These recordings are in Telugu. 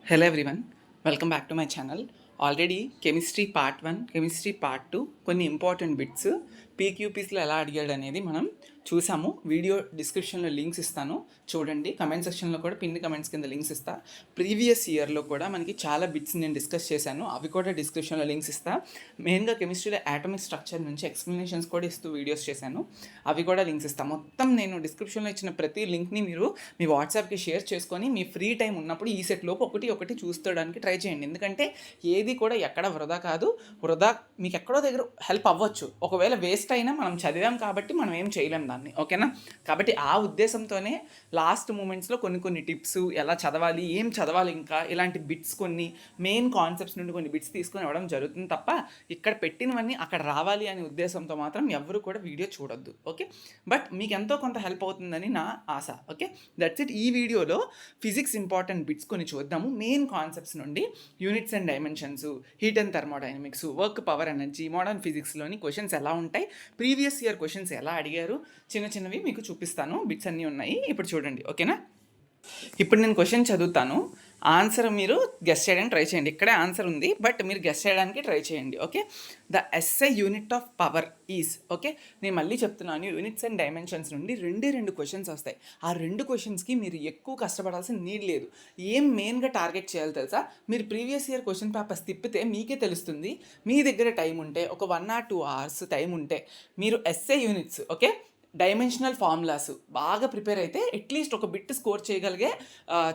Hello everyone, welcome back to my channel. Already chemistry part 1, chemistry part 2 కొన్ని ఇంపార్టెంట్ బిట్స్ పీక్యూపీస్లో ఎలా అడిగాడు అనేది మనం చూసాము. వీడియో డిస్క్రిప్షన్లో లింక్స్ ఇస్తాను, చూడండి. కమెంట్ సెక్షన్లో కూడా పిన్ కమెంట్స్ కింద లింక్స్ ఇస్తా. ప్రీవియస్ ఇయర్లో కూడా మనకి చాలా బిట్స్ నేను డిస్కస్ చేశాను, అవి కూడా డిస్క్రిప్షన్లో లింక్స్ ఇస్తా. మెయిన్గా కెమిస్ట్రీలో యాటమిక్ స్ట్రక్చర్ నుంచి ఎక్స్ప్లెనేషన్స్ కూడా ఇస్తూ వీడియోస్ చేశాను, అవి కూడా లింక్స్ ఇస్తాను. మొత్తం నేను డిస్క్రిప్షన్లో ఇచ్చిన ప్రతి లింక్ని మీరు మీ వాట్సాప్కి షేర్ చేసుకొని మీ ఫ్రీ టైం ఉన్నప్పుడు ఈ సెట్లోపు ఒకటి చూస్తడానికి ట్రై చేయండి. ఎందుకంటే ఏది కూడా ఎక్కడ వృధా కాదు. వృధా మీకు ఎక్కడో దగ్గర హెల్ప్ అవ్వచ్చు, ఒకవేళ వేస్ట్ అయినా మనం చదివాం కాబట్టి మనం ఏం చేయలేం దాన్ని, ఓకేనా? కాబట్టి ఆ ఉద్దేశంతోనే లాస్ట్ మూమెంట్స్లో కొన్ని టిప్స్, ఎలా చదవాలి, ఏం చదవాలి, ఇంకా ఇలాంటి బిట్స్, కొన్ని మెయిన్ కాన్సెప్ట్స్ నుండి కొన్ని బిట్స్ తీసుకొని ఇవ్వడం జరుగుతుంది తప్ప ఇక్కడ పెట్టినవన్నీ అక్కడ రావాలి అనే ఉద్దేశంతో మాత్రం ఎవరు కూడా వీడియో చూడొద్దు, ఓకే? బట్ మీకు ఎంతో కొంత హెల్ప్ అవుతుందని నా ఆశ, ఓకే? That's it. ఈ వీడియోలో ఫిజిక్స్ ఇంపార్టెంట్ బిట్స్ కొన్ని చూద్దాము. మెయిన్ కాన్సెప్ట్స్ నుండి units and dimensions, heat and thermodynamics, work, power, energy, modern ఫిజిక్స్లోని క్వశ్చన్స్ ఎలా ఉంటాయి, ప్రీవియస్ ఇయర్ క్వశ్చన్స్ ఎలా అడిగారు, చిన్నవి మీకు చూపిస్తాను. బిట్స్ అన్నీ ఉన్నాయి, ఇప్పుడు చూడండి, ఓకేనా? ఇప్పుడు నేను క్వశ్చన్ చదువుతాను, ఆన్సర్ మీరు గెస్ చేయడానికి ట్రై చేయండి. ఇక్కడే ఆన్సర్ ఉంది, బట్ మీరు గెస్ చేయడానికి ట్రై చేయండి, okay? The SI unit of power is, okay? నేను మళ్ళీ చెప్తున్నాను, యూనిట్స్ అండ్ డైమెన్షన్స్ నుండి రెండు క్వశ్చన్స్ వస్తాయి. ఆ రెండు క్వశ్చన్స్కి మీరు ఎక్కువ కష్టపడాల్సిన నీడ్ లేదు. ఏం మెయిన్గా టార్గెట్ చేయాలి తెలుసా? మీరు ప్రీవియస్ ఇయర్ క్వశ్చన్ పేపర్స్ తిప్పితే మీకే తెలుస్తుంది. మీ దగ్గర టైం ఉంటే, ఒక 1 or 2 hours టైం ఉంటే, మీరు SI units, okay, dimensional formulas బాగా ప్రిపేర్ అయితే అట్లీస్ట్ ఒక బిట్ స్కోర్ చేయగలిగే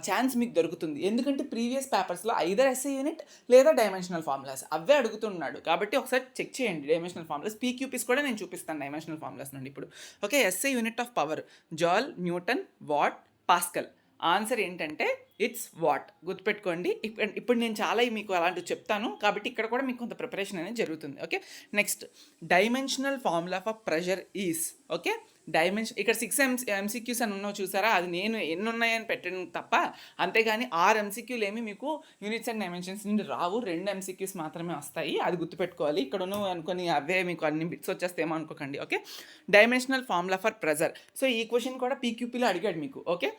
ఛాన్స్ మీకు దొరుకుతుంది. ఎందుకంటే ప్రీవియస్ పేపర్స్లో ఐదర్ ఎస్ఐ యూనిట్ లేదా డైమెన్షనల్ ఫార్ములాస్ అవే అడుగుతున్నాడు. కాబట్టి ఒకసారి చెక్ చేయండి డైమెన్షనల్ ఫార్ములాస్. పీక్యూపీస్ కూడా నేను చూపిస్తాను డైమెన్షనల్ ఫార్ములాస్ నుండి ఇప్పుడు, okay? SI unit of power joule, newton, watt, pascal. Answer ఏంటంటే ఇట్స్ వాట్. గుర్తుపెట్టుకోండి. ఇప్పుడు నేను చాలా మీకు అలాంటివి చెప్తాను కాబట్టి ఇక్కడ కూడా మీకు కొంత ప్రిపరేషన్ అనేది జరుగుతుంది, okay? Next, dimensional formula for pressure is, okay? ఇక్కడ 6 MCQs అని ఉన్నావు చూసారా, అది నేను ఎన్ని ఉన్నాయని పెట్టడం తప్ప, అంతేగాని 6 MCQలు ఏమి మీకు యూనిట్స్ అండ్ డైమెన్షన్స్ నుండి రావు. 2 MCQs మాత్రమే వస్తాయి, అది గుర్తుపెట్టుకోవాలి. ఇక్కడ నువ్వు అనుకుని అవే మీకు అన్ని బిట్స్ వచ్చేస్తేమో అనుకోకండి, okay? Dimensional formula for pressure. So ఈ క్వశ్చన్ కూడా పీక్యూపీలో అడిగాడు మీకు, okay?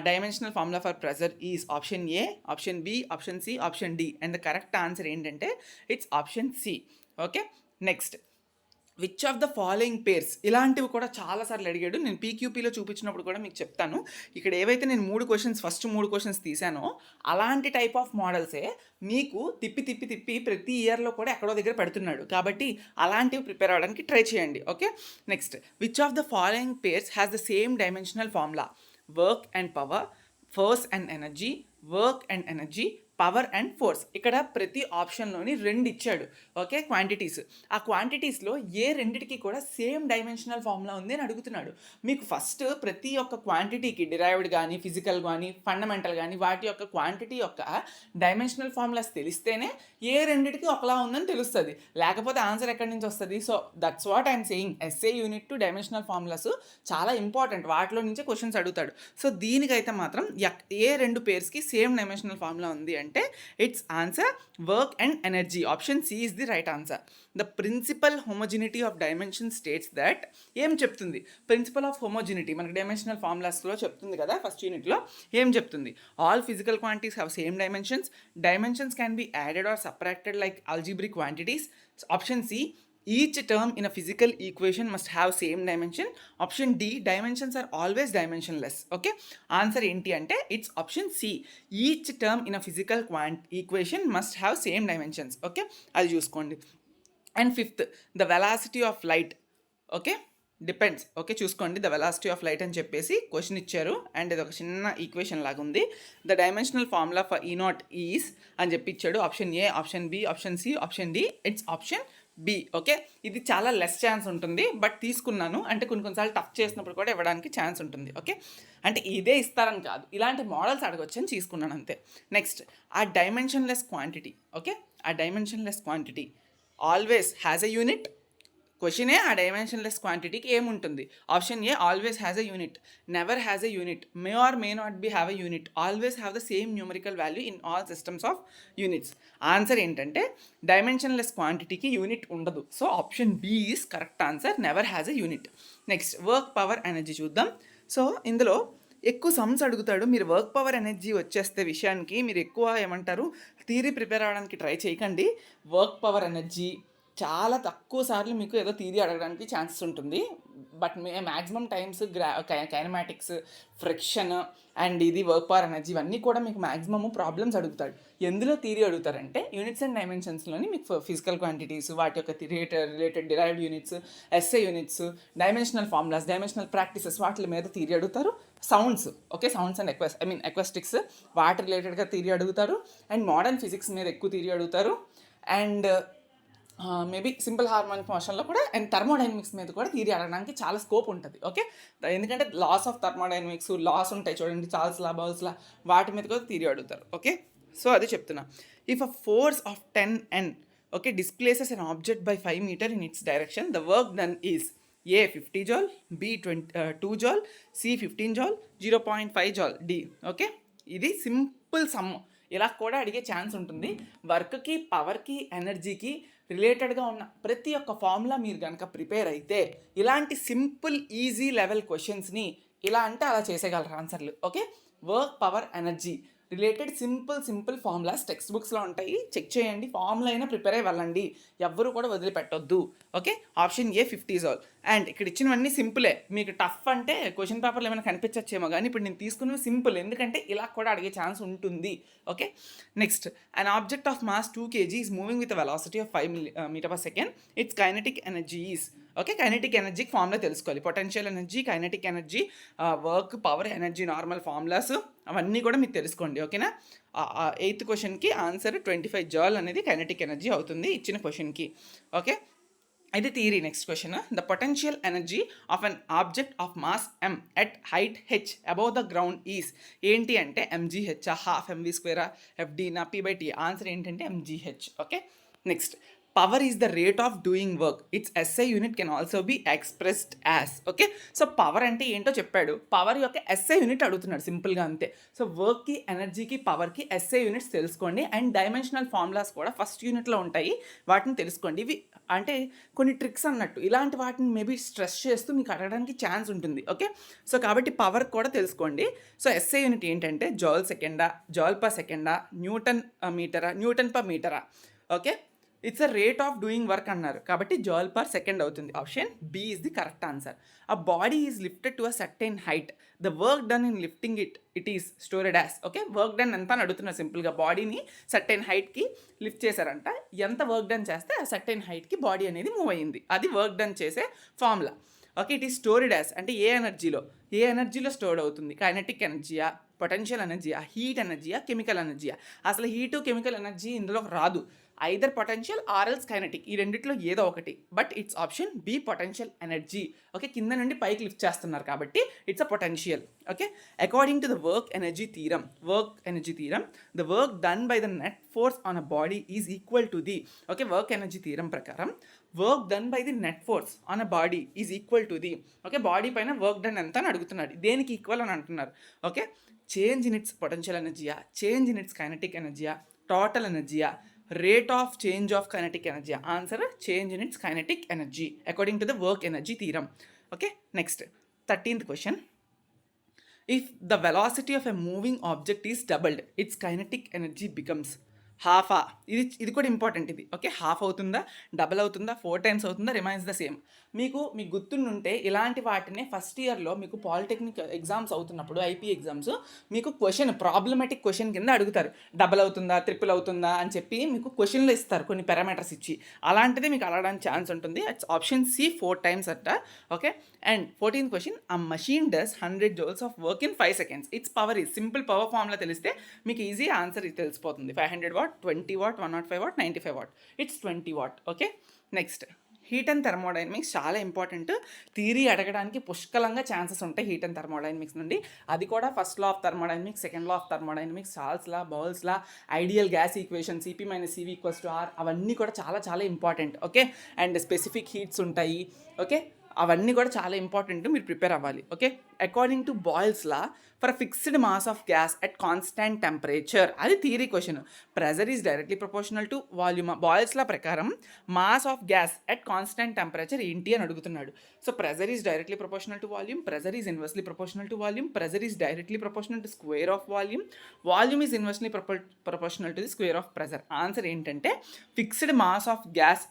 Dimensional formula for pressure is option A, option B, option C, option D, and the correct answer ఏంటంటే it's option C, okay? Next, which of the following pairs, ఇలాంటివి కూడా చాలాసార్లు అడిగాడు. నేను పీక్యూపీలో చూపించినప్పుడు కూడా మీకు చెప్తాను. ఇక్కడ ఏవైతే నేను ఫస్ట్ మూడు క్వశ్చన్స్ తీసానో అలాంటి టైప్ ఆఫ్ మోడల్సే మీకు తిప్పి ప్రతి ఇయర్లో కూడా ఎక్కడో దగ్గర పెడుతున్నాడు. కాబట్టి అలాంటివి ప్రిపేర్ అవ్వడానికి ట్రై చేయండి, okay? Next, which of the following pairs has the same dimensional formula? Work and power, force and energy, work and energy, power and force. ఇక్కడ ప్రతి ఆప్షన్లోని 2 ఇచ్చాడు, ఓకే? క్వాంటిటీస్. ఆ క్వాంటిటీస్లో ఏ రెండిటికి కూడా సేమ్ డైమెన్షనల్ ఫార్ములా ఉంది అని అడుగుతున్నాడు. మీకు ఫస్ట్ ప్రతి ఒక్క క్వాంటిటీకి డిరైవ్డ్ కానీ, ఫిజికల్ కానీ, ఫండమెంటల్ కానీ, వాటి యొక్క క్వాంటిటీ యొక్క డైమెన్షనల్ ఫార్ములాస్ తెలిస్తేనే ఏ రెండిటికి ఒకలా ఉందని తెలుస్తుంది, లేకపోతే ఆన్సర్ ఎక్కడి నుంచి వస్తుంది? So that's what I'm saying. S A unit two dimensional formulas చాలా ఇంపార్టెంట్, వాటిలో నుంచే క్వశ్చన్స్ అడుగుతాడు. సో దీనికైతే మాత్రం ఏ 2 పేర్స్కి సేమ్ డైమెన్షనల్ ఫార్ములా ఉంది అంటే it's answer work and energy. Option C is the right answer. The principle homogeneity of dimension states that, ఏం చెప్తుంది? ప్రిన్సిపల్ ఆఫ్ హోమోజినిటీ మనకి డైమెన్షనల్ ఫార్ములాస్లో చెప్తుంది కదా, ఫస్ట్ యూనిట్లో ఏం చెప్తుంది? All physical quantities have same dimensions can be added or subtracted like algebraic quantities. Option C, each term in a physical equation must have same dimension. Option D, dimensions are always dimensionless, okay? Answer enti ante it's option C, each term in a physical equation must have same dimensions, okay? Adi chuskondi. And fifth, the velocity of light, okay, depends, okay? చూసుకోండి, ద వెలాసిటీ ఆఫ్ లైట్ అని చెప్పేసి క్వశ్చన్ ఇచ్చారు, అండ్ ఇది ఒక చిన్న ఈక్వేషన్ లాగా ఉంది. The dimensional formula for E naught is అని చెప్పి ఇచ్చాడు. Option A, option B, option C, option D, it's option B, okay? ఇది చాలా లెస్ ఛాన్స్ ఉంటుంది, బట్ తీసుకున్నాను అంటే కొన్నిసార్లు టఫ్ చేసినప్పుడు కూడా ఇవ్వడానికి ఛాన్స్ ఉంటుంది, ఓకే? అంటే ఇదే ఇస్తారని కాదు, ఇలాంటి మోడల్స్ అడగొచ్చని తీసుకున్నాను అంతే. Next, a dimensionless quantity, okay? A dimensionless quantity always has a unit. క్వశ్చనే ఆ డైమెన్షన్లెస్ క్వాంటిటీకి ఏముంటుంది? Option A, always has a unit, never has a unit, may or may not be have a unit, always have the same numerical value in all systems of units. Answer ఏంటంటే డైమెన్షన్లెస్ క్వాంటిటీకి యూనిట్ ఉండదు. So option B is correct answer, never has a unit. Next, work, power, energy చూద్దాం. సో ఇందులో ఎక్కువ సమ్స్ అడుగుతాడు. మీరు వర్క్ పవర్ ఎనర్జీ వచ్చేస్తే విషయానికి మీరు ఎక్కువ ఏమంటారు థియరీ ప్రిపేర్ అవ్వడానికి ట్రై చేయకండి. వర్క్ పవర్ ఎనర్జీ చాలా తక్కువ సార్లు మీకు ఏదో థియరీ అడగడానికి ఛాన్సెస్ ఉంటుంది. But maximum times kinematics, friction and ఇది వర్క్ పవర్ ఎనర్జీ ఇవన్నీ కూడా మీకు మ్యాక్సిమమ్ ప్రాబ్లమ్స్ అడుగుతాడు. ఎందులో థియరీ అడుగుతారంటే యూనిట్స్ అండ్ డైమెన్షన్స్లోని మీకు ఫిజికల్ క్వాంటిటీస్, వాటి యొక్క related derived units, SI units, dimensional formulas, dimensional practices వాటి మీద థియరీ అడుగుతారు. సౌండ్స్, ఓకే, సౌండ్స్ అండ్ ఎక్వస్టిక్స్ వాటి రిలేటెడ్గా థియరీ అడుగుతారు. అండ్ మోడర్న్ ఫిజిక్స్ మీద ఎక్కువ థియరీ అడుగుతారు. అండ్ మేబీ సింపుల్ హార్మోనిక్ మోషన్లో కూడా అండ్ థర్మోడైనమిక్స్ మీద కూడా థియరీ అడగడానికి చాలా స్కోప్ ఉంటుంది. ఓకే, ఎందుకంటే లాస్ ఆఫ్ థర్మోడైనమిక్స్ లాస్ ఉంటాయి చూడండి, చార్ల్స్ లా, బౌల్స్ లా, వాటి మీద కూడా థియరీ అడుగుతారు. ఓకే, సో అదే చెప్తున్నా. If a force of 10N okay displaces an object by 5 meter in its direction, the work done is A 50 joule, B 2 joule, C 15 joule, 0.5 joule, D. Okay, ఇది సింపుల్ సమ్. ఇలా కూడా అడిగే ఛాన్స్ ఉంటుంది. వర్క్కి, పవర్కి, ఎనర్జీకి రిలేటెడ్గా ఉన్న ప్రతి ఒక్క ఫార్ములా మీరు కనుక ప్రిపేర్ అయితే ఇలాంటి సింపుల్ ఈజీ లెవెల్ క్వశ్చన్స్ని ఇలా అంటే అలా చేసేయగలరు ఆన్సర్లు. Okay, work, power, energy related simple formulas text బుక్స్లో ఉంటాయి, చెక్ చేయండి. ఫార్ములా అయినా ప్రిపేర్ అయ్యి వెళ్ళండి, ఎవ్వరు కూడా వదిలిపెట్టొద్దు. Okay, option A 50 joule. And ఇక్కడ ఇచ్చినవన్నీ సింపులే. మీకు టఫ్ అంటే క్వశ్చన్ పేపర్లో ఏమైనా కనిపించచ్చేమో, కానీ ఇప్పుడు నేను తీసుకున్నవి సింపుల్, ఎందుకంటే ఇలా కూడా అడిగే ఛాన్స్ ఉంటుంది. Okay, next, an object of mass 2 kg is moving with velocity of 5 meter/second. It's kinetic energy is. Okay, kinetic ఎనర్జీకి ఫార్ములా తెలుసుకోవాలి. Potential energy, kinetic energy, work, power, energy normal formulas అవన్నీ కూడా మీరు తెలుసుకోండి. ఓకేనా, 8th క్వశ్చన్కి ఆన్సర్ 25 joule అనేది కైనెటిక్ ఎనర్జీ అవుతుంది ఇచ్చిన క్వశ్చన్కి. ఓకే, అయితే theory. Next question, the potential energy of an object of mass m at height h above the ground is. ఏంటి అంటే mgh, హాఫ్ mv², fd నా p/t. ఆన్సర్ ఏంటంటే mgh. Okay, next, power is the rate of doing work. Its SI unit can also be expressed as. Okay, so power అంటే ఏంటో చెప్పాడు, పవర్ యొక్క ఎస్ఐ యూనిట్ అడుగుతున్నాడు సింపుల్గా అంతే. సో వర్క్కి, ఎనర్జీకి, పవర్కి ఎస్ఐ యూనిట్స్ తెలుసుకోండి. అండ్ డైమెన్షనల్ ఫార్ములాస్ కూడా ఫస్ట్ యూనిట్లో ఉంటాయి, వాటిని తెలుసుకోండి. ఇవి అంటే కొన్ని ట్రిక్స్ అన్నట్టు, ఇలాంటి వాటిని మేబీ స్ట్రెస్ చేస్తూ మీకు అడగడానికి ఛాన్స్ ఉంటుంది. ఓకే, సో కాబట్టి పవర్ కూడా తెలుసుకోండి. సో ఎస్ఐ యూనిట్ ఏంటంటే జౌల్ సెకండా, జౌల్ పర్ సెకండా, న్యూటన్ మీటరా, న్యూటన్ పర్ మీటరా. Okay, it's a rate of doing work అన్నారు కాబట్టి జౌల్ పర్ సెకండ్ అవుతుంది. Option B is the correct answer. A body is lifted to a certain height, the work done in lifting it is stored as. Okay, work done ఎంత అని అడుగుతున్నారు సింపుల్గా. బాడీని సర్టెన్ హైట్కి లిఫ్ట్ చేశారంట, ఎంత వర్క్ డన్ చేస్తే ఆ సర్టెన్ హైట్కి బాడీ అనేది మూవ్ అయ్యింది, అది వర్క్ డన్ చేసే formula. Okay, it is stored as అంటే ఏ ఎనర్జీలో స్టోర్డ్ అవుతుంది, కైనెటిక్ ఎనర్జీయా, పొటెన్షియల్ ఎనర్జీయా, హీట్ ఎనర్జీయా, కెమికల్ ఎనర్జీయా. అసలు హీటు, కెమికల్ ఎనర్జీ ఇందులో రాదు, ఐదర్ పొటెన్షియల్ ఆర్ఎల్స్ కైనెటిక్, ఈ రెండిట్లో ఏదో ఒకటి. But it's option B potential energy. Okay, కింద నుండి పైకి లిఫ్ట్ చేస్తున్నారు కాబట్టి it's a potential. Okay, according to the work energy theorem, the work done by the net force on a body is equal to the. Okay, work energy theorem ప్రకారం work done by the net force on a body is equal to the. Okay, body పైన వర్క్ డన్ ఎంత అని అడుగుతున్నాడు, దేనికి ఈక్వల్ అని అంటున్నారు. Okay, change in its potential ఎనర్జీయా, చేంజ్ ఇన్ ఇట్స్ కైనెటిక్ ఎనర్జీయా, టోటల్ ఎనర్జీయా, rate of change of kinetic energy. Answer change in its kinetic energy according to the work energy theorem. Okay, next 13th question, if the velocity of a moving object is doubled, its kinetic energy becomes హాఫా. ఇది కూడా ఇంపార్టెంట్ ఇది. ఓకే, హాఫ్ అవుతుందా, డబల్ అవుతుందా, 4 times అవుతుందా, రిమైన్స్ ద సేమ్. మీకు గుర్తుంటే ఇలాంటి వాటిని ఫస్ట్ ఇయర్లో మీకు పాలిటెక్నిక్ ఎగ్జామ్స్ అవుతున్నప్పుడు, ఐపీ ఎగ్జామ్స్, మీకు ప్రాబ్లమాటిక్ క్వశ్చన్ కింద అడుగుతారు, డబల్ అవుతుందా, ట్రిపుల్ అవుతుందా అని చెప్పి మీకు క్వశ్చన్లు ఇస్తారు కొన్ని పారామీటర్స్ ఇచ్చి. అలాంటిది మీకు అడగడానికి ఛాన్స్ ఉంటుంది. ఇట్స్ ఆప్షన్ సి 4 times అట్ట. ఓకే, అండ్ 14th క్వశ్చన్, ఆ machine does 100 joules of work in 5 seconds. Its power is. Simple power formula తెలిస్తే మీకు ఈజీ ఆన్సర్ ఇది తెలిసిపోతుంది. 500 watt, 20 watt, 105 watt, 95 watt. It's 20 watt. Okay, next, heat and thermodynamics చాలా ఇంపార్టెంట్. థియరీ అడగడానికి పుష్కలంగా ఛాన్సెస్ ఉంటాయి హీట్ అండ్ థర్మోడైనమిక్స్ నుండి. అది కూడా first law of thermodynamics, second law of thermodynamics, Charles law, Boyle's law, ideal gas equation, CP minus CV equals to R, అవన్నీ కూడా చాలా చాలా important. Okay, and specific heats ఉంటాయి. ఓకే, అవన్నీ కూడా చాలా ఇంపార్టెంట్, మీరు ప్రిపేర్ అవ్వాలి. Okay, according to Boyle's law for fixed mass of gas at constant temperature, అది theory question. Pressure is directly proportional to volume. Boyle's law ప్రకారం mass of gas at constant temperature ఏంటి అని అడుగుతున్నాడు. So pressure is directly proportional to volume, pressure is inversely proportional to volume, pressure is directly proportional to square of volume, volume is inversely proportional to the square of pressure. Answer ఏంటంటే fixed mass of gas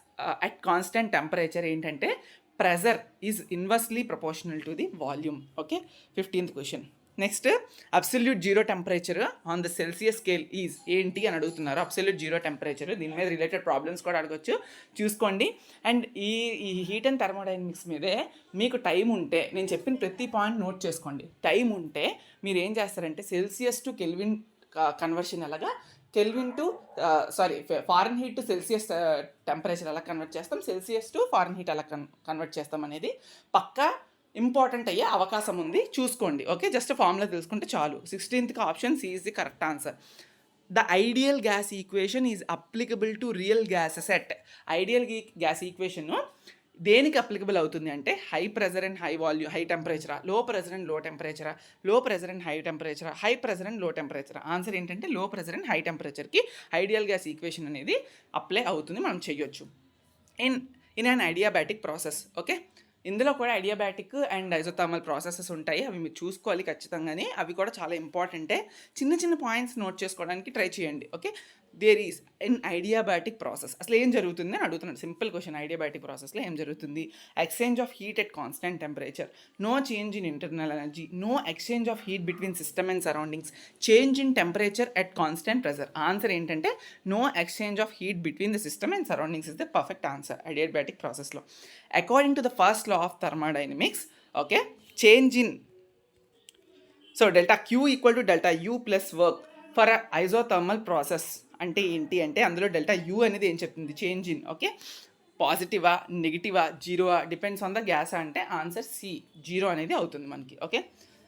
at constant temperature ఏంటంటే pressure is inversely proportional to the volume. Okay, 15th question. Next, absolute zero temperature on the Celsius scale is ఏంటి అని అడుగుతున్నారు. అబ్సల్యూట్ జీరో టెంపరేచర్, దీని మీద రిలేటెడ్ ప్రాబ్లమ్స్ కూడా అడగచ్చు, చూసుకోండి. అండ్ ఈ హీట్ అండ్ థర్మోడైనమిక్స్ మీదే మీకు టైం ఉంటే, నేను చెప్పిన ప్రతి పాయింట్ నోట్ చేసుకోండి. టైం ఉంటే మీరు ఏం చేస్తారంటే సెల్సియస్ టు కెల్విన్ కన్వర్షన్ ఎలాగా, kelvin to foreign heat to Celsius temperature ఎలా కన్వర్ట్ చేస్తాం, సెల్సియస్ టు ఫారెన్ హీట్ ఎలా కన్వర్ట్ చేస్తాం అనేది పక్కా ఇంపార్టెంట్ అయ్యే అవకాశం ఉంది, చూసుకోండి. ఓకే, జస్ట్ ఫార్ములా తెలుసుకుంటే చాలు. 16th option C is the correct answer. The ideal gas equation is applicable to real gases at, ideal gas equation దేనికి అప్లికబుల్ అవుతుంది అంటే high pressure and high volume, high టెంపరేచరా, లో ప్రెజర్ అండ్ లో టెంపరేచరా, లో ప్రెజర్ అండ్ హై టెంపరేచరా, హై ప్రెజర్ అండ్ లో టెంపరేచరా. ఆన్సర్ ఏంటంటే లో ప్రెజర్ అండ్ హై టెంపరేచర్కి ఐడియల్ గ్యాస్ ఈక్వేషన్ అనేది అప్లై అవుతుంది, మనం చేయొచ్చు in an adiabatic process. Okay, ఇందులో కూడా ఐడియాబాటిక్ అండ్ ఐజోథర్మల్ ప్రాసెసెస్ ఉంటాయి, అవి మీరు చూసుకోవాలి ఖచ్చితంగానే, అవి కూడా చాలా ఇంపార్టెంటే. చిన్న చిన్న పాయింట్స్ నోట్ చేసుకోవడానికి ట్రై చేయండి. Okay, there is in adiabatic process అసలు ఏం జరుగుతుంది అని అడుగుతున్నాడు. సింపుల్ క్వశ్చన్, ఐడియాబాటిక్ ప్రాసెస్లో ఏం జరుగుతుంది? Exchange of heat at constant temperature, no change in internal energy, no exchange of heat between system and surroundings, change in temperature at constant pressure. Answer ఏంటంటే no exchange of heat between the system and surroundings is the perfect answer adiabatic ప్రాసెస్లో. According to the first law of thermodynamics, okay, change in, so delta Q equal to delta U plus work for a isothermal process అంటే ఏంటి అంటే అందులో డెల్టా యూ అనేది ఏం చెప్తుంది? Change in. ఓకే, పాజిటివా, నెగిటివా, జీరోవా, డిపెండ్స్ ఆన్ ద గ్యాస్ అంటే ఆన్సర్ సి, జీరో అనేది అవుతుంది మనకి. Okay,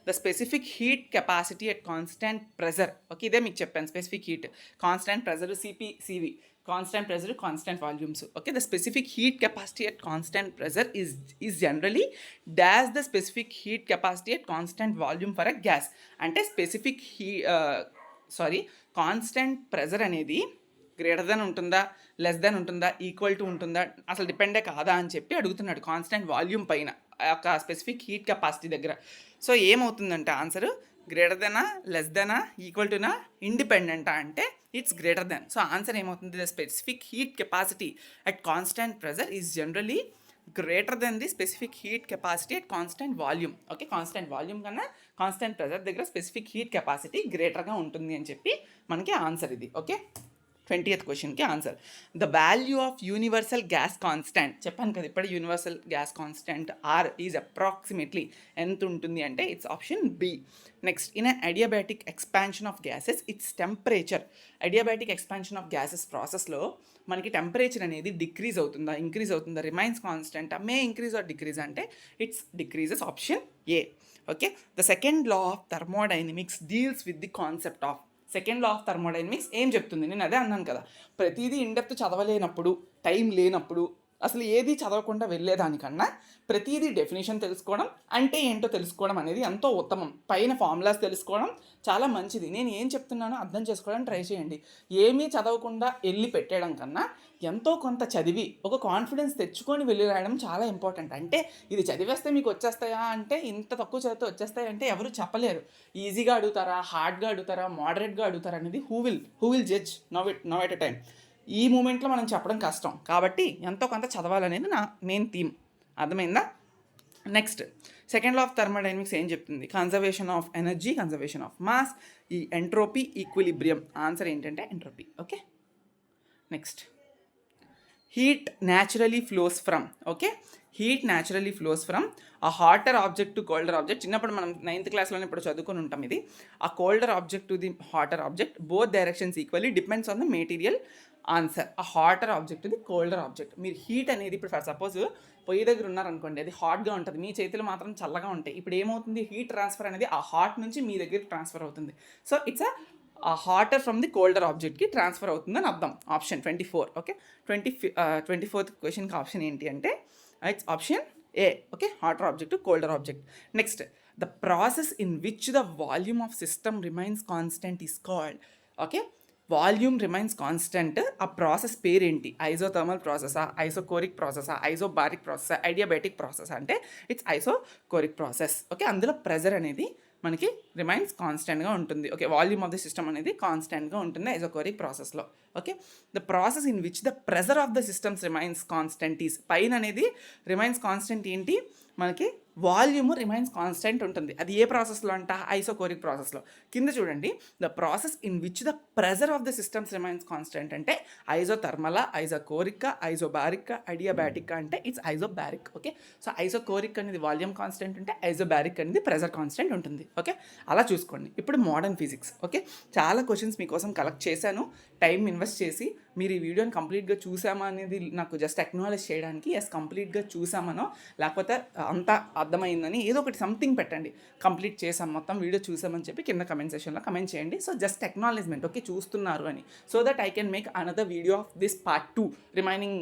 the specific heat capacity at constant pressure. Okay, ఇదే మీకు చెప్పాను, specific heat, constant pressure CP, constant pressure, constant volumes. Okay, the specific heat capacity at constant pressure is generally dash the specific heat capacity at constant volume for a gas. అంటే స్పెసిఫిక్ కాన్స్టెంట్ ప్రెజర్ అనేది గ్రేటర్ దెన్ ఉంటుందా, లెస్ దెన్ ఉంటుందా, ఈక్వల్ టు ఉంటుందా, అసలు డిపెండే కాదా అని చెప్పి అడుగుతున్నాడు కాన్స్టెంట్ వాల్యూమ్ పైన ఒక స్పెసిఫిక్ హీట్ కెపాసిటీ దగ్గర. సో ఏమవుతుందంటే ఆన్సర్ గ్రేటర్ దెనా, లెస్ దెనా, ఈక్వల్ టునా, ఇండిపెండెంటా అంటే it's greater than. So answer ఏమవుతుంది? The specific heat capacity at constant pressure is generally greater than the specific heat capacity at constant volume. Okay, constant volume కన్నా కాన్స్టాంట్ ప్రెజర్ దగ్గర స్పెసిఫిక్ హీట్ కెపాసిటీ గ్రేటర్గా ఉంటుంది అని చెప్పి మనకి ఆన్సర్ ఇది. ఓకే, 20th క్వశ్చన్కి answer. The value of universal gas constant, చెప్పాను కదా ఇప్పుడు, universal gas constant R is approximately ఎంత ఉంటుంది అంటే it's option B. Next, in adiabatic expansion of gases its temperature, adiabatic expansion of gases ప్రాసెస్లో మనకి టెంపరేచర్ అనేది డిక్రీజ్ అవుతుందా, ఇంక్రీజ్ అవుతుందా, remains constant, may increase or decrease అంటే it's decreases, option A. Okay, the second law of thermodynamics deals with the concept of, second law of thermodynamics ఏం చెప్తుంది? నేను అదే అన్నాను కదా, ప్రతిదీ ఇన్డెప్త్ చదవలేనప్పుడు, టైం లేనప్పుడు, అసలు ఏది చదవకుండా వెళ్ళేదానికన్నా ప్రతిదీ డెఫినేషన్ తెలుసుకోవడం అంటే ఏంటో తెలుసుకోవడం అనేది ఎంతో ఉత్తమం. పైన ఫార్ములాస్ తెలుసుకోవడం చాలా మంచిది. నేను ఏం చెప్తున్నానో అర్థం చేసుకోవడానికి ట్రై చేయండి. ఏమీ చదవకుండా వెళ్ళి పెట్టేయడం కన్నా ఎంతో కొంత చదివి ఒక కాన్ఫిడెన్స్ తెచ్చుకొని వెళ్ళి రాయడం చాలా ఇంపార్టెంట్. అంటే ఇది చదివేస్తే మీకు వచ్చేస్తాయా అంటే, ఇంత తక్కువ చదివితే వచ్చేస్తాయి అంటే ఎవరు చెప్పలేరు. ఈజీగా అడుగుతారా, హార్డ్గా అడుగుతారా, మోడరేట్గా అడుగుతారా అనేది who will judge now at a time. ఈ మూమెంట్లో మనం చెప్పడం కష్టం కాబట్టి ఎంతో కొంత చదవాలనేది నా మెయిన్ థీమ్. అర్థమైందా? Next, second law of thermodynamics ఏం చెప్తుంది? Conservation of energy, conservation of mass, ఈ ఎంట్రోపీ, ఈక్విలిబ్రియం. ఆన్సర్ ఏంటంటే entropy. Okay, next, heat naturally flows from, okay, heat naturally flows from a hotter object to colder object. చిన్నప్పుడు మనం 9th క్లాస్లోనే ఇప్పుడు చదువుకొని ఉంటాం ఇది. A colder object to the hotter object, both directions equally depends on the material. Answer, a hotter object ఇది కోల్డర్ ఆబ్జెక్ట్. మీరు హీట్ అనేది ఇప్పుడు ఫర్ సపోజ్ పొయ్యి దగ్గర ఉన్నారనుకోండి, అది హాట్గా ఉంటుంది, మీ చేతులు మాత్రం చల్లగా ఉంటాయి. ఇప్పుడు ఏమవుతుంది? హీట్ ట్రాన్స్ఫర్ అనేది ఆ హాట్ నుంచి మీ దగ్గరికి ట్రాన్స్ఫర్ అవుతుంది. So it's a hotter from the colder ఆబ్జెక్ట్కి ట్రాన్స్ఫర్ అవుతుందని అర్థం. ఆప్షన్ 24. ఓకే, 24th క్వశ్చన్కి ఆప్షన్ ఏంటి అంటే it's option A. Okay, hotter object, colder object. Next, the process in which the volume of system remains constant is called. Okay, volume remains constant, ఆ ప్రాసెస్ పేరేంటి? ఐసోథర్మల్ ప్రాసెసా, ఐసోకోరిక్ ప్రాసెసా, ఐసోబారిక్ ప్రాసెసా, ఐడియాబెటిక్ ప్రాసెస్ అంటే ఇట్స్ ఐసోకోరిక్ ప్రాసెస్. ఓకే, అందులో ప్రెజర్ అనేది మనకి రిమైన్స్ కాన్స్టెంట్గా ఉంటుంది. Okay, volume of the system అనేది కాన్స్టెంట్గా ఉంటుంది ఐసోకోరిక్ ప్రాసెస్లో. Okay, the process in which the pressure of the systems remains constant is, పైన అనేది రిమైన్స్ కాన్స్టెంట్ ఏంటి మనకి, వాల్యూమ్ రిమైన్స్ కాన్స్టెంట్ ఉంటుంది. అది ఏ ప్రాసెస్లో అంట? ఐసోకోరిక్ ప్రాసెస్లో. కింద చూడండి, the process in which the pressure of the systems remains constant అంటే ఐసోథర్మలా, ఐసోకోరిక్, ఐసోబారిక్, ఐడియాబాటిక్ అంటే it's isobaric. Okay, so isochoric అనేది వాల్యూమ్ కాన్స్టెంట్ ఉంటే ఐసోబారిక్ అనేది ప్రెజర్ కాన్స్టెంట్ ఉంటుంది. ఓకే, అలా చూసుకోండి. ఇప్పుడు మోడర్న్ ఫిజిక్స్. ఓకే, చాలా క్వశ్చన్స్ మీకోసం కలెక్ట్ చేశాను, టైం ఇన్వెస్ట్ చేసి. మీరు ఈ వీడియోని కంప్లీట్గా చూసామా అనేది నాకు జస్ట్ అక్నాలెడ్జ్ చేయడానికి, కంప్లీట్గా చూసామనో లేకపోతే అంతా అర్థమైందని ఏదో ఒకటి సంథింగ్ పెట్టండి. కంప్లీట్ చేసాం, మొత్తం వీడియో చూసామని చెప్పి కింద కమెంట్ సెక్షన్లో కమెంట్ చేయండి. సో జస్ట్ అక్నాలెడ్జ్మెంట్, ఓకే, చూస్తున్నారు అని, so that I can make another video of this part 2 remaining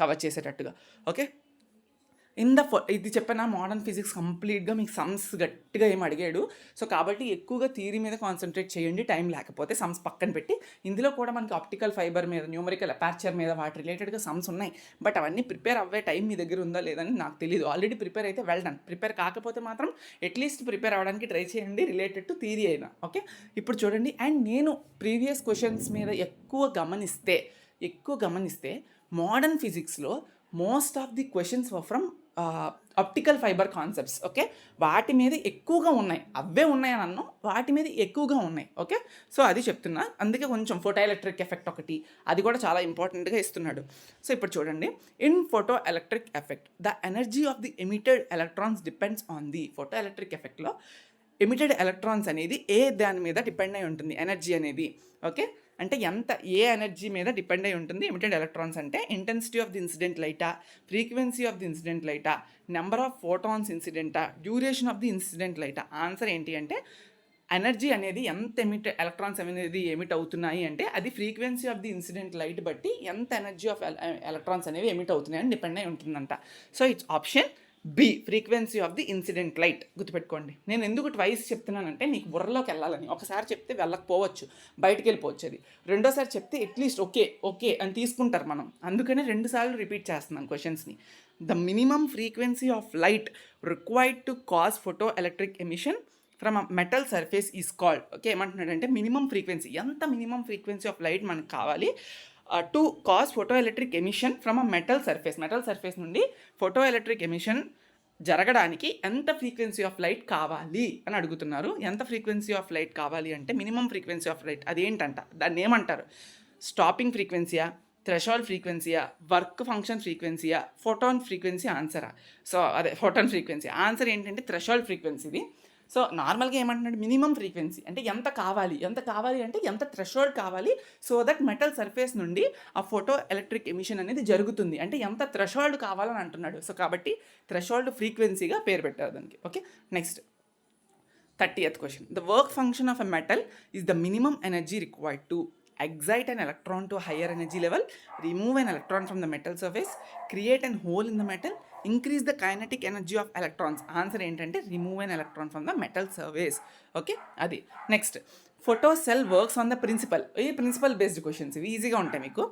cover చేసేటట్టుగా. ఓకే, ఇది చెప్పిన మోడర్న్ ఫిజిక్స్ కంప్లీట్గా మీకు సమ్స్ గట్టిగా ఏం అడిగాడు. సో కాబట్టి ఎక్కువగా థియరీ మీద కాన్సన్ట్రేట్ చేయండి, టైం లేకపోతే సమ్స్ పక్కన పెట్టి. ఇందులో కూడా మనకి ఆప్టికల్ ఫైబర్ మీద, న్యూమరికల్ అపార్చర్ మీద వాటి రిలేటెడ్గా సమ్స్ ఉన్నాయి. బట్ అవన్నీ ప్రిపేర్ అవ్వే టైం మీ దగ్గర ఉందా లేదని నాకు తెలియదు. ఆల్రెడీ ప్రిపేర్ అయితే వెల్ డన్. ప్రిపేర్ కాకపోతే మాత్రం అట్లీస్ట్ ప్రిపేర్ అవ్వడానికి ట్రై చేయండి, రిలేటెడ్ టు థియరీ అయినా. ఓకే, ఇప్పుడు చూడండి. అండ్ నేను ప్రీవియస్ క్వశ్చన్స్ మీద ఎక్కువ గమనిస్తే మోడర్న్ ఫిజిక్స్లో most of the questions from optical fibre concepts. Okay, వాటి మీద ఎక్కువగా ఉన్నాయి, అవే ఉన్నాయని అన్నాను, వాటి మీద ఎక్కువగా ఉన్నాయి. ఓకే, సో అది చెప్తున్నా. అందుకే కొంచెం ఫోటో ఎలక్ట్రిక్ ఎఫెక్ట్ ఒకటి, అది కూడా చాలా ఇంపార్టెంట్గా ఇస్తున్నాడు. సో ఇప్పుడు చూడండి, in photo electric effect the energy of the emitted electrons depends on the. Photo electric ఎఫెక్ట్లో ఎమిటెడ్ ఎలక్ట్రాన్స్ అనేది దాని మీద డిపెండ్ అయి ఉంటుంది ఎనర్జీ అనేది. ఓకే, అంటే ఏ ఎనర్జీ మీద డిపెండ్ అయి ఉంటుంది ఎమిటెడ్ ఎలక్ట్రాన్స్ అంటే? ఇంటెన్సిటీ ఆఫ్ ది ఇన్సిడెంట్ లైటా, ఫ్రీక్వెన్సీ ఆఫ్ ది ఇన్సిడెంట్ లైటా, నెంబర్ ఆఫ్ ఫోటాన్స్ ఇన్సిడెంటా, డ్యూరేషన్ ఆఫ్ ది ఇన్సిడెంట్ లైటా? ఆన్సర్ ఏంటి అంటే ఎనర్జీ అనేది ఎంత ఎలక్ట్రాన్స్ అనేది ఎమిట్ అవుతున్నాయి అంటే అది frequency of the incident light బట్టి ఎంత ఎనర్జీ ఆఫ్ ఎలక్ట్రాన్స్ అనేవి ఎమిట్ అవుతున్నాయని డిపెండ్ అయి ఉంటుందంట. So it's option B, frequency of the incident light. గుర్తుపెట్టుకోండి. నేను ఎందుకు ట్వైస్ చెప్తున్నానంటే మీకు బుర్రలోకి వెళ్ళాలని. ఒకసారి చెప్తే వెళ్ళకపోవచ్చు, బయటికి వెళ్ళిపోవచ్చు. అది రెండోసారి చెప్తే అట్లీస్ట్ ఓకే అని తీసుకుంటారు మనం. అందుకనే 2 సార్లు రిపీట్ చేస్తున్నాను క్వశ్చన్స్ని. The minimum frequency of light required to cause photo electric emission from a metal surface is called. Okay, ఏమంటున్నాడంటే మినిమం ఫ్రీక్వెన్సీ, ఎంత మినిమం ఫ్రీక్వెన్సీ ఆఫ్ లైట్ మనకు కావాలి to cause photo electric emission from a metal surface నుండి ఫోటో ఎలక్ట్రిక్ ఎమిషన్ జరగడానికి ఎంత ఫ్రీక్వెన్సీ ఆఫ్ లైట్ కావాలి అని అడుగుతున్నారు. ఎంత ఫ్రీక్వెన్సీ ఆఫ్ లైట్ కావాలి అంటే మినిమం ఫ్రీక్వెన్సీ ఆఫ్ లైట్. అదేంటంట, దాన్ని ఏమంటారు? స్టాపింగ్ ఫ్రీక్వెన్సీయా, థ్రెషోల్డ్ ఫ్రీక్వెన్సీయా, వర్క్ ఫంక్షన్ ఫ్రీక్వెన్సీయా, ఫోటాన్ ఫ్రీక్వెన్సీ ఆన్సరా? సో అదే ఫోటాన్ ఫ్రీక్వెన్సీ. ఆన్సర్ ఏంటంటే థ్రెషోల్డ్ ఫ్రీక్వెన్సీది. సో నార్మల్గా ఏమంటున్నాడు, మినిమం ఫ్రీక్వెన్సీ అంటే ఎంత కావాలి అంటే ఎంత థ్రెషోల్డ్ కావాలి, సో దట్ మెటల్ సర్ఫేస్ నుండి ఆ ఫోటో ఎలక్ట్రిక్ ఎమిషన్ అనేది జరుగుతుంది అంటే ఎంత థ్రెషోల్డ్ కావాలని అంటున్నాడు. సో కాబట్టి థ్రెషోల్డ్ ఫ్రీక్వెన్సీగా పేరు పెట్టారు దానికి. Okay, next 30th question. The work function of a metal is the minimum energy required to excite an electron to a higher energy level, remove an electron from the metal surface, create an hole in the metal, increase the kinetic energy of electrons. Answer ఏంటంటే remove an electron from the metal surface. Okay, అది. Next, photo cell works on the principle. ఈ ప్రిన్సిపల్ బేస్డ్ క్వశ్చన్స్ ఇవి ఈజీగా ఉంటాయి మీకు.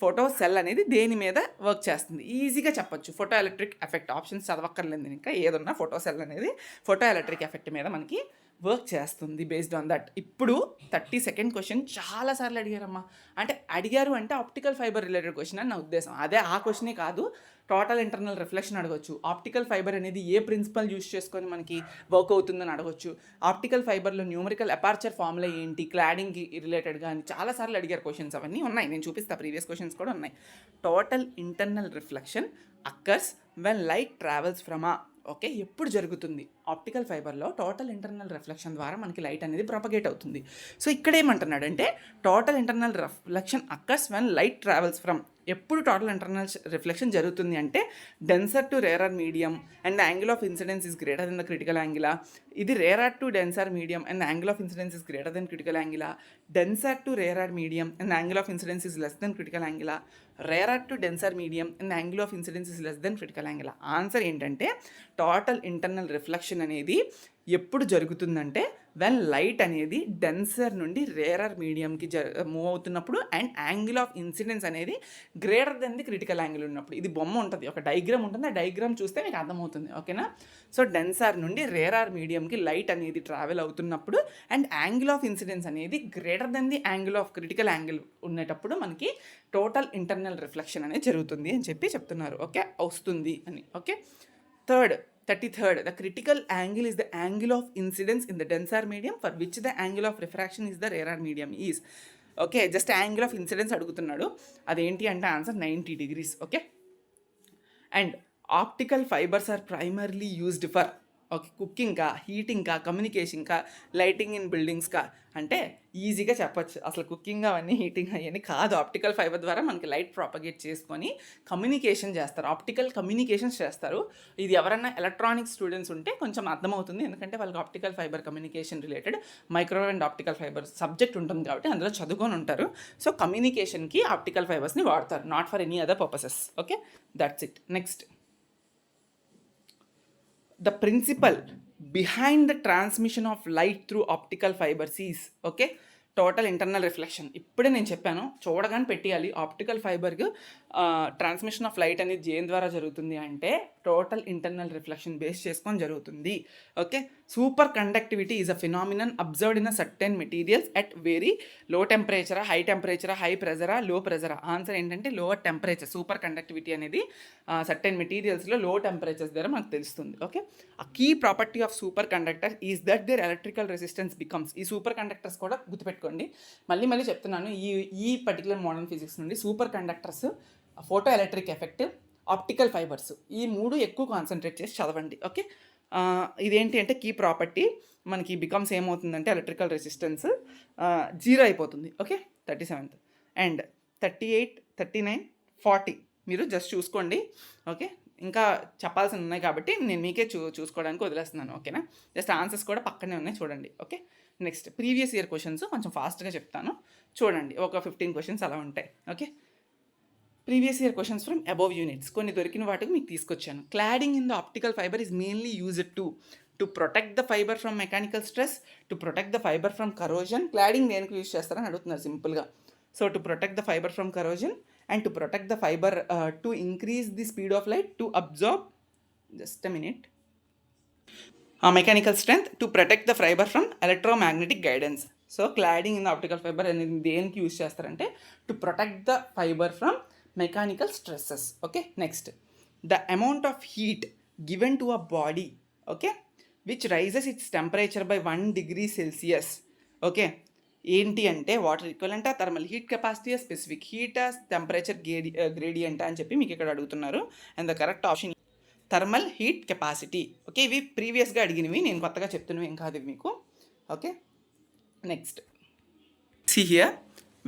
ఫోటో సెల్ అనేది దేని మీద వర్క్ చేస్తుంది ఈజీగా చెప్పొచ్చు. ఫోటో ఎలక్ట్రిక్ ఎఫెక్ట్, ఆప్షన్స్ చదవక్కర్లేదు ఇంకా, ఏదన్నా ఫోటో సెల్ అనేది ఫోటో ఎలక్ట్రిక్ ఎఫెక్ట్ మీద మనకి వర్క్ చేస్తుంది బేస్డ్ ఆన్ దట్. ఇప్పుడు 32nd క్వశ్చన్ చాలాసార్లు అడిగారమ్మా. అడిగారు అంటే ఆప్టికల్ ఫైబర్ రిలేటెడ్ క్వశ్చన్ అని నా ఉద్దేశం. అదే ఆ క్వశ్చనే కాదు, టోటల్ ఇంటర్నల్ రిఫ్లెక్షన్ అడగొచ్చు. ఆప్టికల్ ఫైబర్ అనేది ఏ ప్రిన్సిపల్ యూస్ చేసుకొని మనకి వర్క్ అవుతుందని అడగొచ్చు. ఆప్టికల్ ఫైబర్లో న్యూమరికల్ అపార్చర్ ఫార్ములా ఏంటి, క్లాడింగ్కి రిలేటెడ్గా అని చాలాసార్లు అడిగారు క్వశ్చన్స్. అవన్నీ ఉన్నాయి, నేను చూపిస్తాను, ప్రీవియస్ క్వశ్చన్స్ కూడా ఉన్నాయి. Total internal reflection occurs when light travels from okay, ఎప్పుడు జరుగుతుంది? ఆప్టికల్ ఫైబర్లో టోటల్ ఇంటర్నల్ రిఫ్లెక్షన్ ద్వారా మనకి లైట్ అనేది ప్రొపగేట్ అవుతుంది. సో ఇక్కడ ఏమంటున్నాడంటే total internal reflection occurs when light travels from, ఎప్పుడు టోటల్ ఇంటర్నల్ రిఫ్లెక్షన్ జరుగుతుంది అంటే denser to rarer medium and the angle of incidence is greater than the critical యాంగిలా, ఇది rarer to denser medium and the angle of incidence is greater then critical యాంగిలా, denser to rarer medium and the angle of incidence is less than critical యాంగిలా, rarer to denser medium and the angle of incidence is less than critical యాంగిలా. ఆన్సర్ ఏంటంటే టోటల్ ఇంటర్నల్ రిఫ్లెక్షన్ అనేది ఎప్పుడు జరుగుతుందంటే వెన్ లైట్ అనేది డెన్సర్ నుండి రేరర్ మీడియంకి మూవ్ అవుతున్నప్పుడు అండ్ యాంగిల్ ఆఫ్ ఇన్సిడెన్స్ అనేది greater than the critical angle ఉన్నప్పుడు. ఇది బొమ్మ ఉంటుంది, ఒక డయాగ్రామ్ ఉంటుంది, ఆ డయాగ్రామ్ చూస్తే మీకు అర్థమవుతుంది. ఓకేనా? సో డెన్సర్ నుండి రేరర్ మీడియంకి లైట్ అనేది ట్రావెల్ అవుతున్నప్పుడు అండ్ యాంగిల్ ఆఫ్ ఇన్సిడెన్స్ అనేది greater than the angle of critical angle ఉండేటప్పుడు మనకి టోటల్ ఇంటర్నల్ రిఫ్లెక్షన్ అనేది జరుగుతుంది అని చెప్తున్నారు. ఓకే, వస్తుంది అని. Okay, 33rd, the critical angle is the angle of incidence in the denser medium for which the angle of refraction is the rarer medium is. Okay, just angle of incidence అడుగుతున్నాడు, అదేంటి అంటే answer 90 degrees. Okay, and optical fibres are primarily used for కుకింగ్కా, హీటింగ్కా, కమ్యూనికేషన్కా, లైటింగ్ ఇన్ బిల్డింగ్స్కా. అంటే ఈజీగా చెప్పచ్చు, అసలు కుకింగ్ అవన్నీ హీటింగ్ అవన్నీ కాదు. ఆప్టికల్ ఫైబర్ ద్వారా మనకి లైట్ ప్రాపగేట్ చేసుకొని కమ్యూనికేషన్ చేస్తారు, ఆప్టికల్ కమ్యూనికేషన్స్ చేస్తారు. ఇది ఎవరైనా ఎలక్ట్రానిక్స్ స్టూడెంట్స్ ఉంటే కొంచెం అర్థమవుతుంది, ఎందుకంటే వాళ్ళకి optical fibre communication related microwave and optical fibre subject ఉంటుంది కాబట్టి అందులో చదువుకొని ఉంటారు. సో కమ్యూనికేషన్కి ఆప్టికల్ ఫైబర్స్ని వాడతారు, not for any other purposes. Okay, that's it. Next, the principle behind the transmission of light through optical fibers is total internal reflection. ఇప్పుడే నేను చెప్పాను, చూడగానే పెట్టేయాలి. ఆప్టికల్ ఫైబర్కి ట్రాన్స్మిషన్ ఆఫ్ లైట్ అనేది దేని ద్వారా జరుగుతుంది అంటే టోటల్ ఇంటర్నల్ రిఫ్లెక్షన్ బేస్ చేసుకొని జరుగుతుంది. Okay, superconductivity is a phenomenon observed in a certain materials at very low temperature, high temperature, high ప్రెజరా, లో ప్రెజరా. ఆన్సర్ ఏంటంటే లోవర్ టెంపరేచర్. సూపర్ కండక్టివిటీ అనేది సర్టెన్ మెటీరియల్స్లో లో టెంపరేచర్స్ ద్వారా మనకు తెలుస్తుంది. Okay, a key property of superconductor is that their electrical resistance becomes. ఈ సూపర్ కండక్టర్స్ కూడా గుర్తుపెట్టుకోండి, మళ్ళీ చెప్తున్నాను. ఈ పర్టికులర్ మోడర్న్ ఫిజిక్స్ నుండి superconductors, photo electric effect, optical fibres, ఈ మూడు ఎక్కువ కాన్సన్ట్రేట్ చేసి చదవండి. ఓకే, ఇదేంటి అంటే కీ ప్రాపర్టీ మనకి బికమ్స్ ఏమవుతుందంటే ఎలక్ట్రికల్ రెసిస్టెన్స్ 0 అయిపోతుంది. ఓకే, 37th అండ్ 38, 39, 40 మీరు జస్ట్ చూసుకోండి. ఓకే, ఇంకా చెప్పాల్సి ఉన్నాయి కాబట్టి నేను మీకే చూసుకోవడానికి వదిలేస్తున్నాను. ఓకేనా, జస్ట్ ఆన్సర్స్ కూడా పక్కనే ఉన్నాయి చూడండి. Okay, next previous year questions కొంచెం ఫాస్ట్గా చెప్తాను చూడండి, ఒక 15 క్వశ్చన్స్ అలా ఉంటాయి. Okay, previous year questions from above units, కొన్ని దొరికిన వాటికి మీకు తీసుకొచ్చాను. Cladding in the optical fibre is mainly used to protect the fibre from mechanical stress, to protect the fibre from corrosion. Cladding దేనికి యూజ్ చేస్తారని అడుగుతున్నారు సింపుల్గా. So to protect the fibre from corrosion and to protect the fiber to increase the speed of light, to absorb mechanical strength, to protect the fiber from electromagnetic guidance. So cladding in the optical fiber అనేది దేనికి యూజ్ చేస్తారంటే to protect the fiber from mechanical stresses. Okay, next, the amount of heat given to a body, okay, which rises its temperature by 1 degree Celsius. Okay, ఏంటి అంటే water equivalent, thermal heat capacity, specific heat, temperature gradient అని చెప్పి మీకు ఇక్కడ అడుగుతున్నారు. And the correct option thermal heat capacity. Okay, ఇవి ప్రీవియస్గా అడిగినవి, నేను కొత్తగా చెప్తున్నవి ఏం కాదు ఇవి మీకు. Okay, next, see here,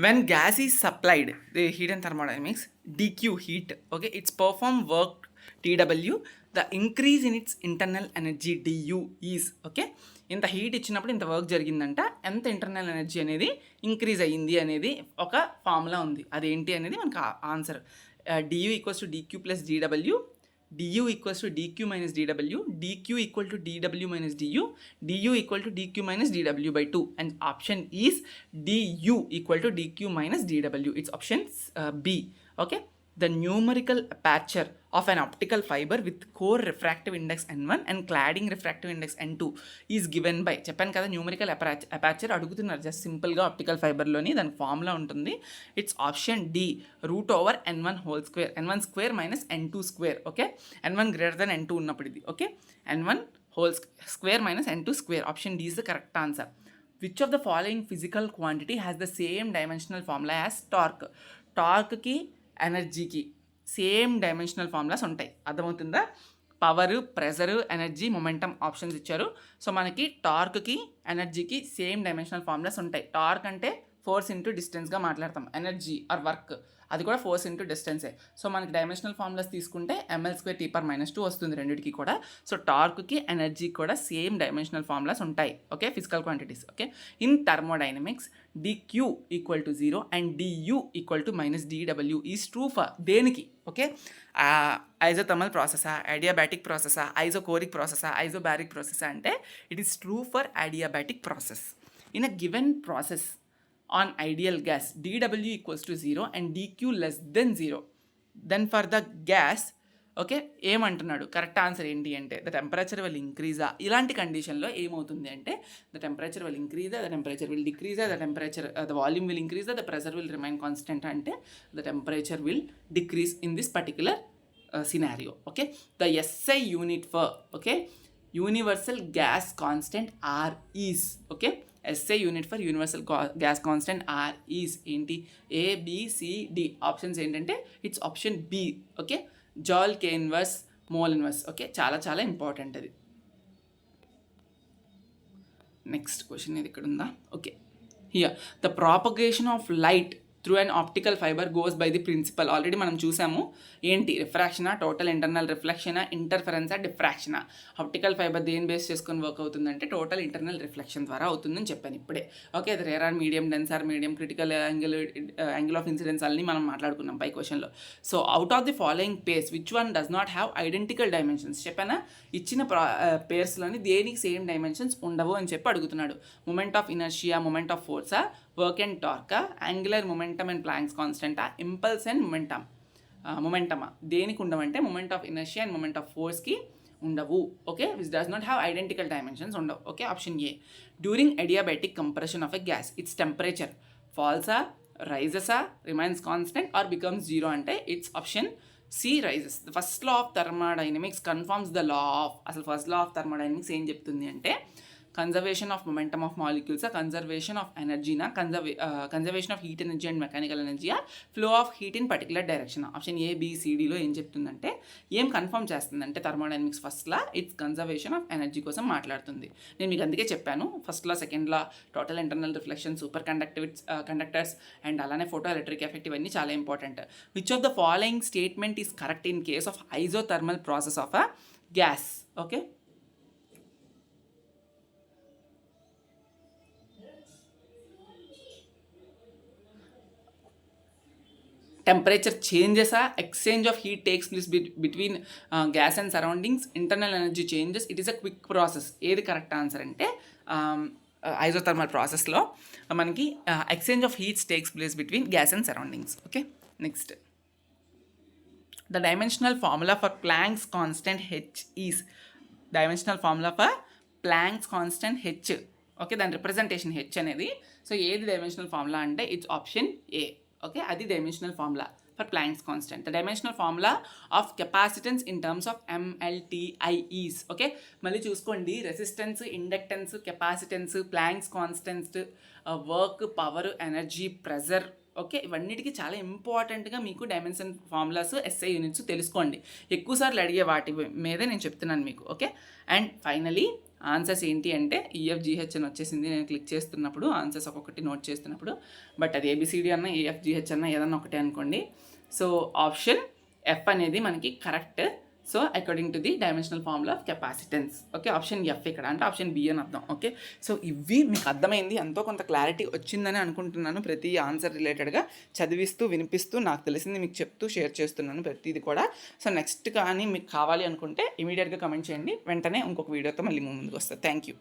when gas is supplied, the heat and thermodynamics, dq heat, okay, it's perform work TW, the increase in its internal energy du is, okay, ఇంత హీట్ ఇచ్చినప్పుడు ఇంత వర్క్ జరిగిందంట, ఎంత ఇంటర్నల్ ఎనర్జీ అనేది ఇంక్రీజ్ అయ్యింది అనేది ఒక ఫార్ములా ఉంది. అదేంటి అనేది మనకు answer. du equals to dq plus dw, du equals to dq minus dw, dq equal to dw minus du, du equal to dq minus dw by 2. And option is du equal to dq minus dw. It's option B. Okay, the numerical aperture of an optical fiber with core refractive index n1 and cladding refractive index n2 is given by, చెప్పాను కదా న్యూమరికల్ అపార్చర్ అడుగుతున్నారు జస్ట్ సింపుల్గా ఆప్టికల్ ఫైబర్లోని, దానికి ఫార్ములా ఉంటుంది. It's option D, √n1 whole square, n1 square minus n2 square. Okay, n1 greater than n2 ఉన్నప్పుడు ఇది. Okay, n1 whole square minus n2 square. Option D is the correct answer. Which of the following physical quantity has the same dimensional formula as torque? టార్క్కి ఎనర్జీకి సేమ్ డైమెన్షనల్ ఫార్ములాస్ ఉంటాయి, అర్థమవుతుందా? Power, pressure, energy, momentum options ఇచ్చారు. సో మనకి టార్క్కి ఎనర్జీకి సేమ్ డైమెన్షనల్ ఫార్ములాస్ ఉంటాయి. టార్క్ అంటే ఫోర్స్ ఇంటూ డిస్టెన్స్గా మాట్లాడతాం. ఎనర్జీ ఆర్ వర్క్ అది కూడా ఫోర్స్ ఇంటూ డిస్టెన్సే. సో మనకి డైమెన్షనల్ ఫార్ములాస్ తీసుకుంటే ml² T⁻²² వస్తుంది రెండింటికి కూడా. సో టార్క్కి ఎనర్జీకి కూడా సేమ్ డైమెన్షనల్ ఫార్ములాస్ ఉంటాయి. Okay, physical quantities. Okay, in thermodynamics dq = 0 and du = -dw is true for దేనికి? ఓకే, ఐజోథర్మల్ ప్రాసెసా, అడియాబాటిక్ ప్రాసెసా, ఐజోకోరిక్ ప్రాసెసా, ఐజోబారిక్ ప్రాసెసా అంటే it is true for adiabatic process. In a given process on ideal gas dW = 0 and dq less than 0, then for the gas okay ఏమంటున్నాడు? కరెక్ట్ ఆన్సర్ ఏంటి అంటే ద టెంపరేచర్ విల్ ఇంక్రీజా. ఇలాంటి కండిషన్లో ఏమవుతుంది అంటే ద టెంపరేచర్ విల్ ఇంక్రీజా, ద టెంపరేచర్ విల్ డిక్రీజా, ద వాల్యూమ్ విల్ ఇంక్రీజా, the pressure will remain constant అంటే the temperature will decrease in this particular scenario. Okay, the SI unit for okay universal gas constant R is okay SI unit for universal gas constant R is ఏంటి? ABCD ఆప్షన్స్ ఏంటంటే it's option B. Okay, joule K inverse mole inverse. Okay, చాలా చాలా ఇంపార్టెంట్ అది. నెక్స్ట్ క్వశ్చన్ ఇది ఇక్కడ ఉందా? Okay, here the propagation of light through and optical fibre goes by the principle. Already మనం చూసాము ఏంటి? రిఫ్రాక్షనా, టోటల్ ఇంటర్నల్ రిఫ్లెక్షనా, ఇంటర్ఫరెన్సా, డిఫ్రాక్షనా. ఆప్టికల్ ఫైబర్ దేని బేస్ చేసుకొని వర్క్ అవుతుందంటే టోటల్ ఇంటర్నల్ రిఫ్లెక్షన్ ద్వారా అవుతుందని చెప్పాను ఇప్పుడే. ఓకే, అది rarer medium, denser medium, critical angle of incidence అన్ని మనం మాట్లాడుకున్నాం పై క్వశ్చన్లో. So out of the following pairs which one does not have identical dimensions? చెప్పానా? ఇచ్చిన పేర్స్లోని దేనికి సేమ్ డైమెన్షన్స్ ఉండవు అని చెప్పి అడుగుతున్నాడు. Moment of inertia, moment of ఫోర్సా, వర్క్ అండ్ టార్కా, యాంగులర్ మొమెంటమ్ అండ్ ప్లాంక్స్ కాన్స్టెంటా, ఇంపల్స్ అండ్ మొమెంటమా. దేనికి ఉండవంటే moment of inertia and moment of ఫోర్స్కి ఉండవు. Okay, which does not have identical dimensions ఉండవు. Okay, option A. During adiabatic compression of a gas it's temperature ఫాల్సా, రైజెసా, రిమైన్స్ కాన్స్టెంట్ ఆర్ బికమ్స్ 0 అంటే it's option C rises. The first law of thermodynamics confirms the law of. అసలు ఫస్ట్ లా ఆఫ్ థర్మోడైనమిక్స్ ఏం చెప్తుంది అంటే కన్జర్వేషన్ ఆఫ్ మొమెంటమ్ ఆఫ్ మాలిక్యూల్సా, కన్జర్వేషన్ ఆఫ్ ఎనర్జీనా, conservation of heat energy and mechanical ఎనర్జీయా, flow of heat in particular direction. Option ABCDలో ఏం చెప్తుందంటే ఏం కన్ఫర్మ్ చేస్తుందంటే thermodynamics first law it's conservation of energy కోసం మాట్లాడుతుంది. నేను మీకు అందుకే చెప్పాను first law, second law, total internal reflection, superconductors and అలానే ఫోటో ఎలక్ట్రిక్ ఎఫెక్ట్ ఇవన్నీ చాలా important. Which of the following statement is correct in case of isothermal process of a gas? Okay, temperature changes, exchange of heat takes place between gas and surroundings, internal energy changes, it is a quick process. ఏది కరెక్ట్ ఆన్సర్ అంటే ఐజోథర్మల్ ప్రాసెస్లో మనకి exchange of heats takes place between gas and surroundings. Okay, next the dimensional formula for planks constant H is. Dimensional formula for planks constant H. Okay, దాని రిప్రజెంటేషన్ H అనేది. సో ఏది డైమెన్షనల్ ఫార్ములా అంటే ఇట్స్ ఆప్షన్ A. ఓకే, అది dimensional formula for planks constant. The dimensional formula of capacitance in terms of MLTI is. Okay, మళ్ళీ చూసుకోండి, resistance, inductance, capacitance, planks constant, work, power, energy, pressure. Okay, ఇవన్నిటికీ చాలా ఇంపార్టెంట్గా మీకు డైమెన్షన్ ఫార్ములాస్, SI యూనిట్స్ తెలుసుకోండి. ఎక్కువసార్లు అడిగే వాటి మీదే నేను చెప్తున్నాను మీకు. ఓకే, అండ్ ఫైనలీ ఆన్సర్స్ ఏంటి అంటే EFGH అని వచ్చేసింది నేను క్లిక్ చేస్తున్నప్పుడు, ఆన్సర్స్ ఒక్కొక్కటి నోట్ చేస్తున్నప్పుడు. బట్ అది ABCD అన్నా EFGH అన్నా ఏదన్నా ఒకటే అనుకోండి. సో ఆప్షన్ F అనేది మనకి correct. So according to the dimensional formula of capacitance. Okay, option F ఇక్కడ అంటే ఆప్షన్ B అని అర్థం. ఓకే, సో ఇవి మీకు అర్థమైంది, ఎంతో కొంత క్లారిటీ వచ్చిందని అనుకుంటున్నాను. ప్రతి ఆన్సర్ రిలేటెడ్గా చదివిస్తూ, వినిపిస్తూ, నాకు తెలిసింది మీకు చెప్తూ షేర్ చేస్తున్నాను ప్రతిది కూడా. సో నెక్స్ట్ కానీ మీకు కావాలి అనుకుంటే ఇమీడియట్గా కమెంట్ చేయండి, వెంటనే ఇంకొక వీడియోతో మళ్ళీ ముందుకు వస్తుంది. Thank you.